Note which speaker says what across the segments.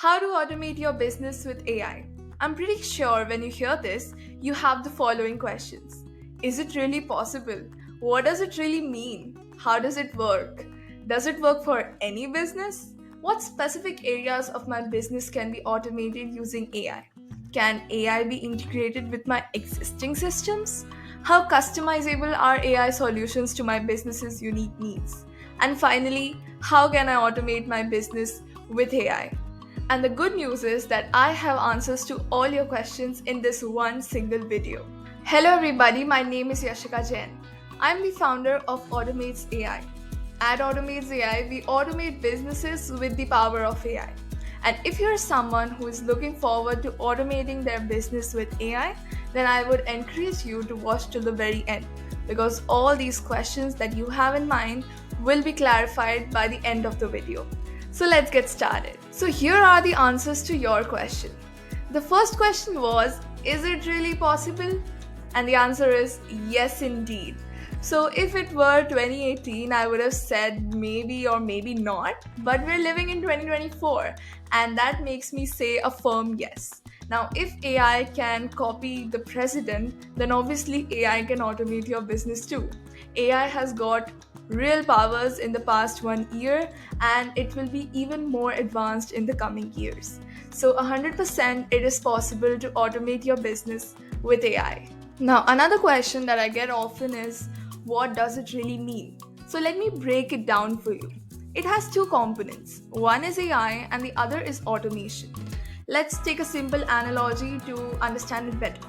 Speaker 1: How to automate your business with AI? I'm pretty sure when you hear this, you have the following questions. Is it really possible? What does it really mean? How does it work? Does it work for any business? What specific areas of my business can be automated using AI? Can AI be integrated with my existing systems? How customizable are AI solutions to my business's unique needs? And finally, how can I automate my business with AI? And the good news is that I have answers to all your questions in this one single video. Hello everybody, my name is Yashika Jain. I'm the founder of Automates AI. At Automates AI, we automate businesses with the power of AI. And if you're someone who is looking forward to automating their business with AI, then I would encourage you to watch till the very end because all these questions that you have in mind will be clarified by the end of the video. So let's get started. So here are the answers to your question. The first question was, is it really possible? And the answer is yes, indeed. So if it were 2018, I would have said maybe or maybe not, but we're living in 2024, and that makes me say a firm yes. Now, if AI can copy the president, then obviously AI can automate your business too. AI has got real powers in the past 1 year, and it will be even more advanced in the coming years. So 100% it is possible to automate your business with AI. Now, another question that I get often is, what does it really mean? So let me break it down for you. It has two components. One is AI and the other is automation. Let's take a simple analogy to understand it better.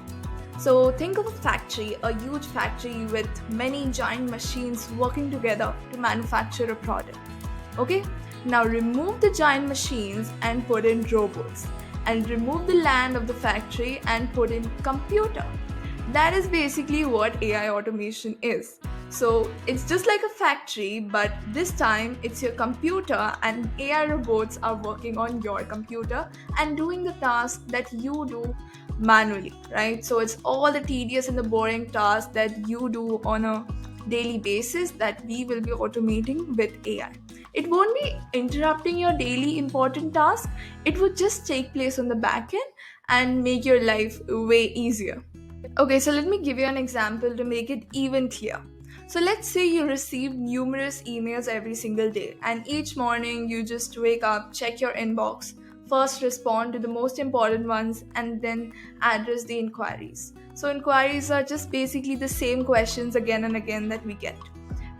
Speaker 1: So think of a factory, a huge factory with many giant machines working together to manufacture a product. Okay? Now remove the giant machines and put in robots. And remove the land of the factory and put in computer. That is basically what AI automation is. So it's just like a factory, but this time it's your computer and AI robots are working on your computer and doing the task that you do manually, right? So it's all the tedious and the boring tasks that you do on a daily basis that we will be automating with AI. It won't be interrupting your daily important task, it would just take place on the back end and make your life way easier. Okay, so let me give you an example to make it even clear. So let's say you receive numerous emails every single day, and each morning you just wake up, check your inbox, first respond to the most important ones, and then address the inquiries. So inquiries are just basically the same questions again and again that we get,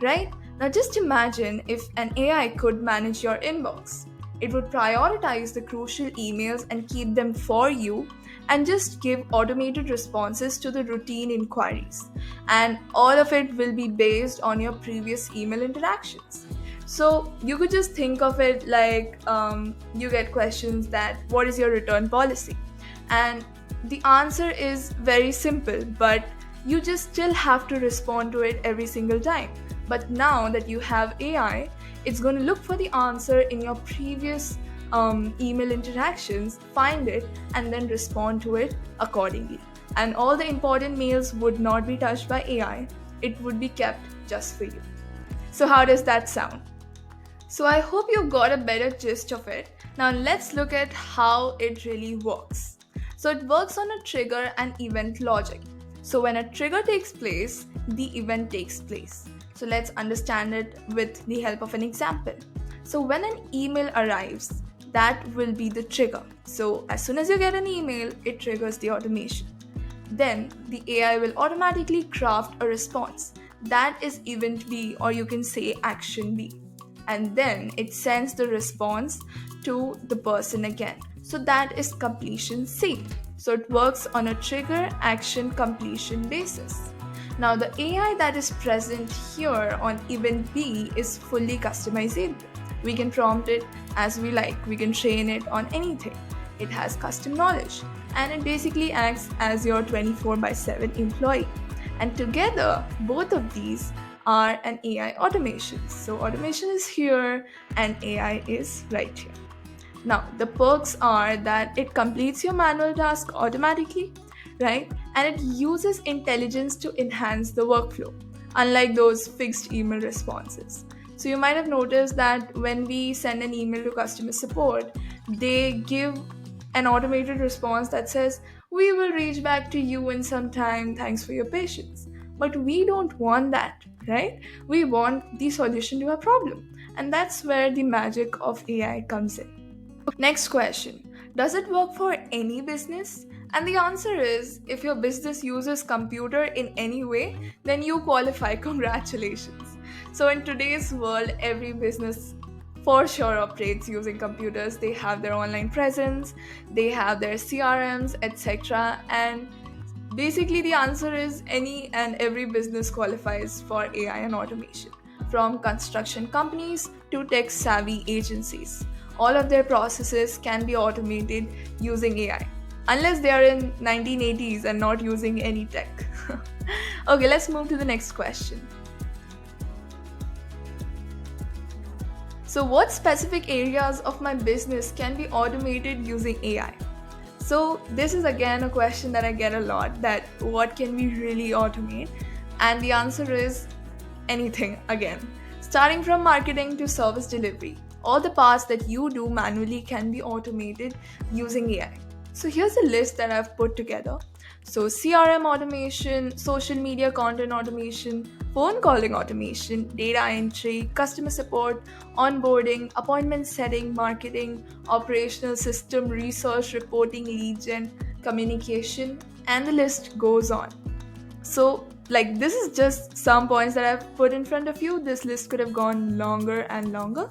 Speaker 1: right? Now just imagine if an AI could manage your inbox. It would prioritize the crucial emails and keep them for you and just give automated responses to the routine inquiries. And all of it will be based on your previous email interactions. So you could just think of it like you get questions that, what is your return policy? And the answer is very simple, but you just still have to respond to it every single time. But now that you have AI, it's going to look for the answer in your previous email interactions, find it, and then respond to it accordingly. And all the important mails would not be touched by AI, it would be kept just for you. So, how does that sound? So, I hope you got a better gist of it. Now, let's look at how it really works. So, it works on a trigger and event logic. So, when a trigger takes place, the event takes place. So, let's understand it with the help of an example. So, when an email arrives, that will be the trigger. So as soon as you get an email, it triggers the automation. Then the AI will automatically craft a response. That is event B, or you can say action B. And then it sends the response to the person again. So that is completion C. So it works on a trigger action completion basis. Now the AI that is present here on event B is fully customizable. We can prompt it as we like. We can train it on anything. It has custom knowledge and it basically acts as your 24/7 employee. And together, both of these are an AI automation. So automation is here and AI is right here. Now, the perks are that it completes your manual task automatically, right? And it uses intelligence to enhance the workflow, unlike those fixed email responses. So you might have noticed that when we send an email to customer support, they give an automated response that says, "We will reach back to you in some time, thanks for your patience." But we don't want that, right? We want the solution to a problem. And that's where the magic of AI comes in. Next question. Does it work for any business? And the answer is, if your business uses computer in any way, then you qualify. Congratulations. So in today's world, every business for sure operates using computers. They have their online presence, they have their CRMs, etc. And basically the answer is any and every business qualifies for AI and automation, from construction companies to tech savvy agencies. All of their processes can be automated using AI, unless they are in 1980s and not using any tech. Okay, let's move to the next question. So, what specific areas of my business can be automated using AI? So, this is again a question that I get a lot, that what can we really automate? And the answer is anything again. Starting from marketing to service delivery, all the parts that you do manually can be automated using AI. So here's a list that I've put together. So CRM automation, social media content automation, phone calling automation, data entry, customer support, onboarding, appointment setting, marketing, operational system, research, reporting, lead gen, communication, and the list goes on. So, like, this is just some points that I've put in front of you. This list could have gone longer and longer,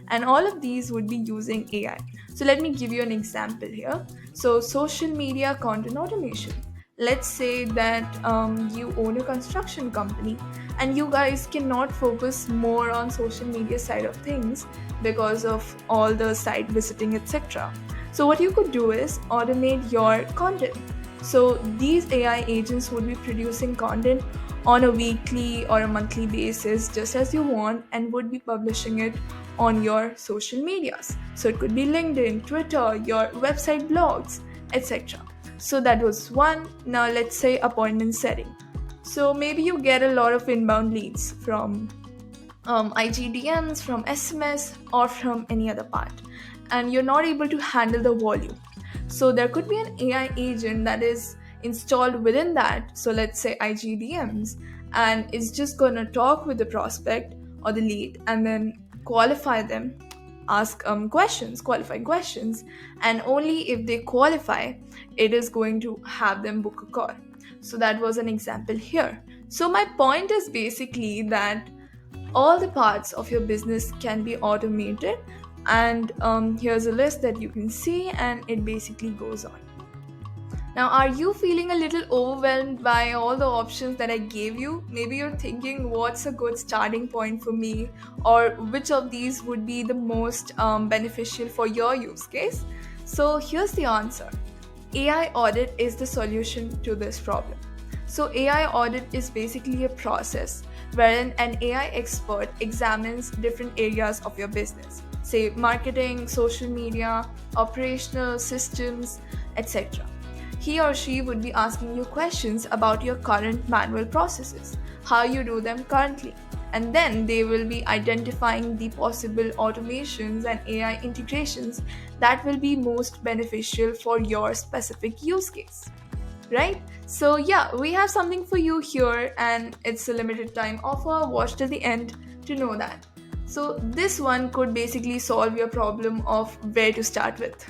Speaker 1: and all of these would be using AI. So, let me give you an example here. So, social media content automation. Let's say that you own a construction company and you guys cannot focus more on social media side of things because of all the site visiting, etc. So, what you could do is automate your content. So these AI agents would be producing content on a weekly or a monthly basis, just as you want, and would be publishing it on your social medias. So it could be LinkedIn, Twitter, your website blogs, etc. So that was one. Now let's say appointment setting. So maybe you get a lot of inbound leads from IGDMs, from SMS, or from any other part, and you're not able to handle the volume. So there could be an AI agent that is installed within that. So let's say IGDMs, and it's just going to talk with the prospect or the lead and then qualify them, ask qualifying questions, and only if they qualify, it is going to have them book a call. So that was an example here. So my point is basically that all the parts of your business can be automated, and here's a list that you can see, and it basically goes on. Now, are you feeling a little overwhelmed by all the options that I gave you? Maybe you're thinking, what's a good starting point for me, or which of these would be the most beneficial for your use case? So here's the answer. AI audit is the solution to this problem. So AI audit is basically a process wherein an AI expert examines different areas of your business, say marketing, social media, operational systems, etc. He or she would be asking you questions about your current manual processes, how you do them currently, and then they will be identifying the possible automations and AI integrations that will be most beneficial for your specific use case. Right? So, yeah, we have something for you here, and it's a limited time offer. Watch till the end to know that. So, this one could basically solve your problem of where to start with.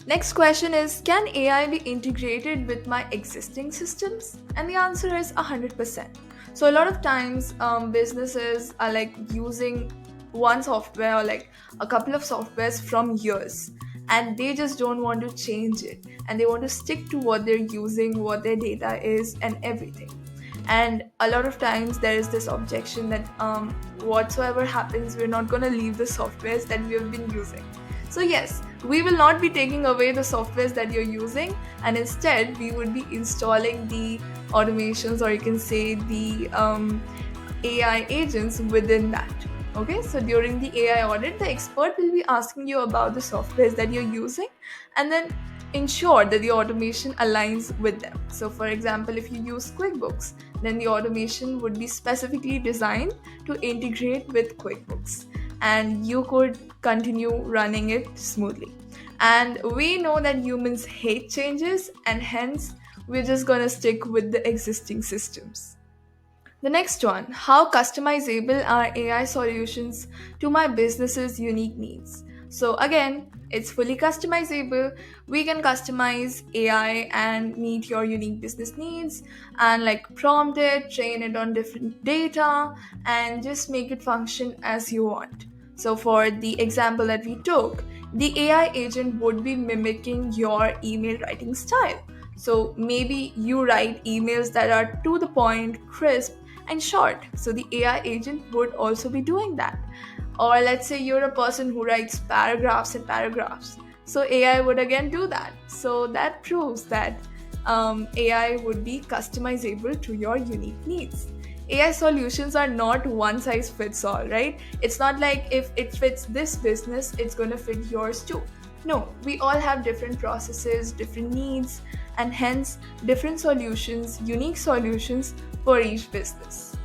Speaker 1: Next question is, can AI be integrated with my existing systems? And the answer is 100%. So a lot of times businesses are like using one software or like a couple of softwares from years, and they just don't want to change it, and they want to stick to what they're using, what their data is, and everything. And a lot of times there is this objection that whatsoever happens, we're not going to leave the softwares that we have been using. So yes, we will not be taking away the softwares that you're using, and instead we would be installing the automations, or you can say the AI agents within that. Okay, so during the AI audit, the expert will be asking you about the softwares that you're using, and then ensure that the automation aligns with them. So for example, if you use QuickBooks, then the automation would be specifically designed to integrate with QuickBooks. and you could continue running it smoothly. And we know that humans hate changes, and hence we're just gonna stick with the existing systems. The next one, how customizable are AI solutions to my business's unique needs? So, again, it's fully customizable. We can customize AI and meet your unique business needs and like prompt it, train it on different data, and just make it function as you want. So, for the example that we took, the AI agent would be mimicking your email writing style. So, maybe you write emails that are to the point, crisp, and short. So the AI agent would also be doing that. Or let's say you're a person who writes paragraphs and paragraphs. So AI would again do that. So that proves that AI would be customizable to your unique needs. AI solutions are not one size fits all, right? It's not like if it fits this business, it's going to fit yours too. No, we all have different processes, different needs, and hence different solutions, unique solutions for each business.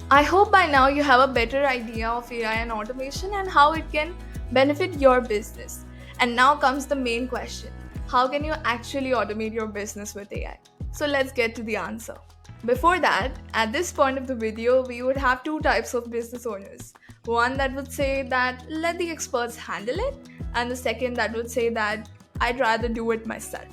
Speaker 1: I hope by now you have a better idea of AI and automation and how it can benefit your business. And now comes the main question, how can you actually automate your business with AI? So let's get to the answer. Before that, at this point of the video, we would have two types of business owners. One that would say that let the experts handle it, and the second that would say that I'd rather do it myself.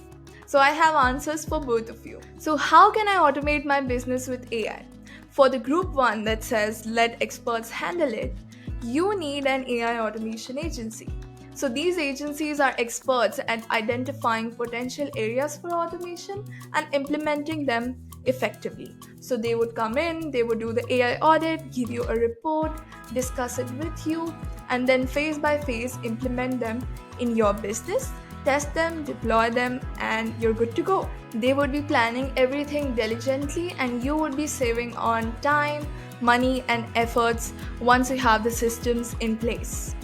Speaker 1: So I have answers for both of you. So how can I automate my business with AI? For the group one that says let experts handle it, you need an AI automation agency. So these agencies are experts at identifying potential areas for automation and implementing them effectively. So they would come in, they would do the AI audit, give you a report, discuss it with you, and then phase by phase implement them in your business, test them, deploy them, and you're good to go. They would be planning everything diligently, and you would be saving on time, money, and efforts once you have the systems in place.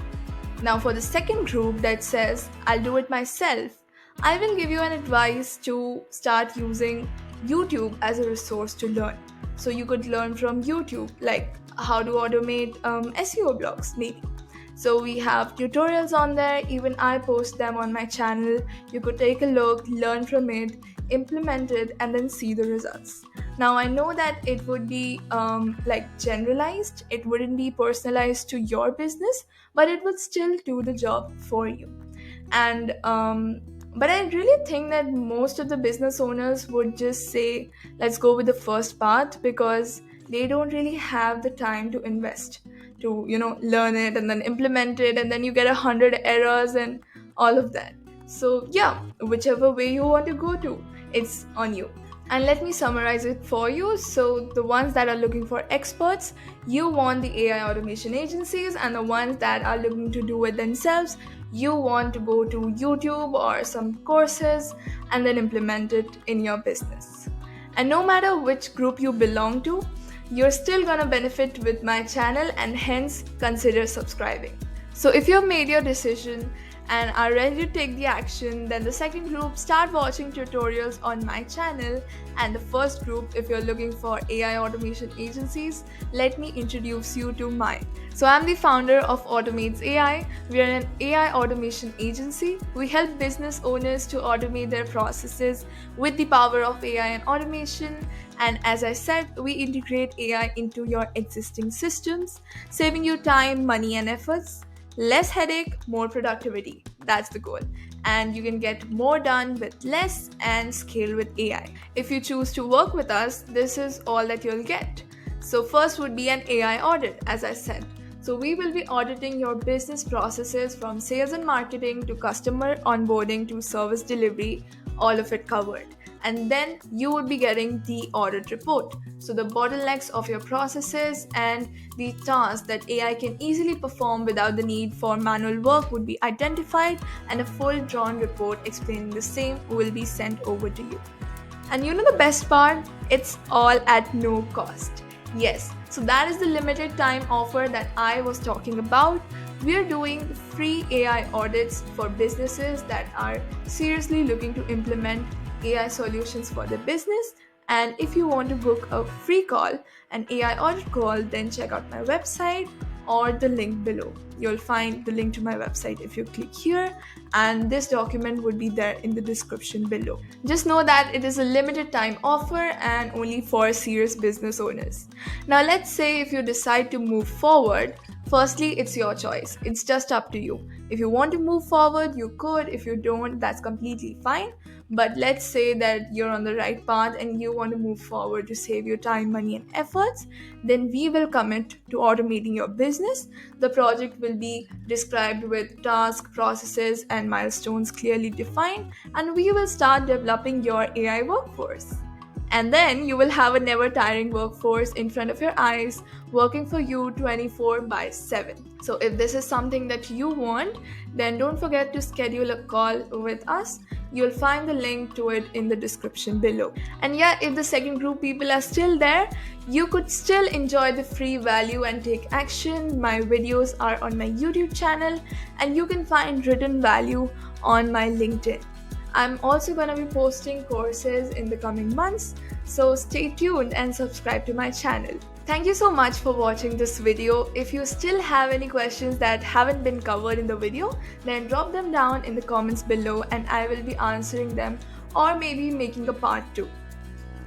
Speaker 1: Now, for the second group that says, I'll do it myself, I will give you an advice to start using YouTube as a resource to learn. So, you could learn from YouTube, like how to automate SEO blogs, maybe. So we have tutorials on there, even I post them on my channel. You could take a look, learn from it, implement it, and then see the results. Now I know that it would be like generalized, it wouldn't be personalized to your business, but it would still do the job for you. And but I really think that most of the business owners would just say, let's go with the first path, because they don't really have the time to invest to learn it and then implement it, and then you get 100 errors and all of that. So yeah, whichever way you want to go to, it's on you. And let me summarize it for you. So the ones that are looking for experts, you want the AI automation agencies, and the ones that are looking to do it themselves, you want to go to YouTube or some courses and then implement it in your business. And no matter which group you belong to, you're still gonna benefit with my channel, and hence consider subscribing. So if you've made your decision and are ready to take the action, then the second group, start watching tutorials on my channel. And the first group, if you're looking for AI automation agencies, let me introduce you to mine. So I'm the founder of Automates AI. We are an AI automation agency. We help business owners to automate their processes with the power of AI and automation. And as I said, we integrate AI into your existing systems, saving you time, money, and efforts. Less headache, more productivity. That's the goal. And you can get more done with less and scale with AI. If you choose to work with us, this is all that you'll get. So first would be an AI audit, as I said. So we will be auditing your business processes from sales and marketing to customer onboarding to service delivery, all of it covered. And then you would be getting the audit report. So the bottlenecks of your processes and the tasks that AI can easily perform without the need for manual work would be identified, and a full drawn report explaining the same will be sent over to you. And you know the best part? It's all at no cost. Yes, so that is the limited time offer that I was talking about. We are doing free AI audits for businesses that are seriously looking to implement AI solutions for their business. And if you want to book a free call, an AI audit call, then check out my website or the link below. You'll find the link to my website if you click here, and this document would be there in the description below. Just know that it is a limited time offer and only for serious business owners. Now, let's say if you decide to move forward, firstly, it's your choice. It's just up to you. If you want to move forward, you could. If you don't, that's completely fine. But let's say that you're on the right path and you want to move forward to save your time, money, and efforts, then we will commit to automating your business. The project will be described with tasks, processes, and milestones clearly defined, and we will start developing your AI workforce. And then you will have a never tiring workforce in front of your eyes working for you 24/7. So, if this is something that you want, then don't forget to schedule a call with us. You'll find the link to it in the description below. And yeah, if the second group people are still there, you could still enjoy the free value and take action. My videos are on my YouTube channel, and you can find written value on my LinkedIn. I'm also going to be posting courses in the coming months, so stay tuned and subscribe to my channel. Thank you so much for watching this video. If you still have any questions that haven't been covered in the video, then drop them down in the comments below and I will be answering them, or maybe making a part 2.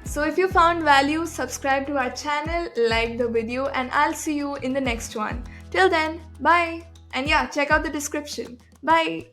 Speaker 1: So if you found value, subscribe to our channel, like the video, and I'll see you in the next one. Till then, bye! And yeah, check out the description. Bye!